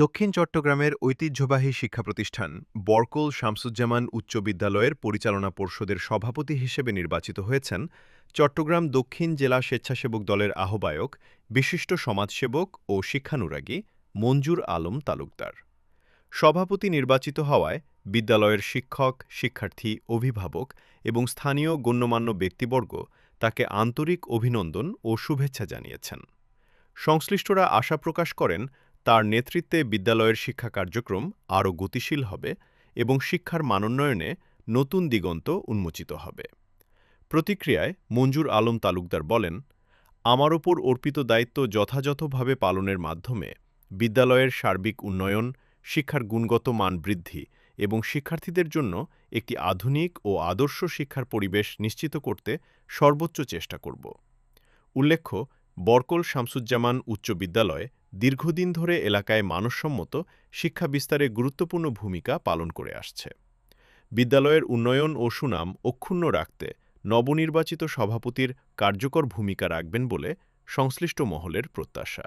দক্ষিণ চট্টগ্রামের ঐতিহ্যবাহী শিক্ষা প্রতিষ্ঠান বরকল শামসুজ্জামান উচ্চ বিদ্যালয়ের পরিচালনা পর্ষদের সভাপতি হিসেবে নির্বাচিত হয়েছেন চট্টগ্রাম দক্ষিণ জেলা স্বেচ্ছাসেবক দলের আহ্বায়ক, বিশিষ্ট সমাজসেবক ও শিক্ষানুরাগী মঞ্জুর আলম তালুকদার। সভাপতি নির্বাচিত হওয়ায় বিদ্যালয়ের শিক্ষক, শিক্ষার্থী, অভিভাবক এবং স্থানীয় গণ্যমান্য ব্যক্তিবর্গ তাকে আন্তরিক অভিনন্দন ও শুভেচ্ছা জানিয়েছেন। সংশ্লিষ্টরা আশা প্রকাশ করেন, তার নেতৃত্বে বিদ্যালয়ের শিক্ষা কার্যক্রম আরও গতিশীল হবে এবং শিক্ষার মানোন্নয়নে নতুন দিগন্ত উন্মোচিত হবে। প্রতিক্রিয়ায় মঞ্জুর আলম তালুকদার বলেন, আমার ওপর অর্পিত দায়িত্ব যথাযথভাবে পালনের মাধ্যমে বিদ্যালয়ের সার্বিক উন্নয়ন, শিক্ষার গুণগত মান বৃদ্ধি এবং শিক্ষার্থীদের জন্য একটি আধুনিক ও আদর্শ শিক্ষার পরিবেশ নিশ্চিত করতে সর্বোচ্চ চেষ্টা করব। উল্লেখ্য, বরকল শামসুজ্জামান উচ্চ বিদ্যালয় দীর্ঘদিন ধরে এলাকায় মানসম্মত শিক্ষা বিস্তারে গুরুত্বপূর্ণ ভূমিকা পালন করে আসছে। বিদ্যালয়ের উন্নয়ন ও সুনাম অক্ষুণ্ণ রাখতে নবনির্বাচিত সভাপতির কার্যকর ভূমিকা রাখবেন বলে সংশ্লিষ্ট মহলের প্রত্যাশা।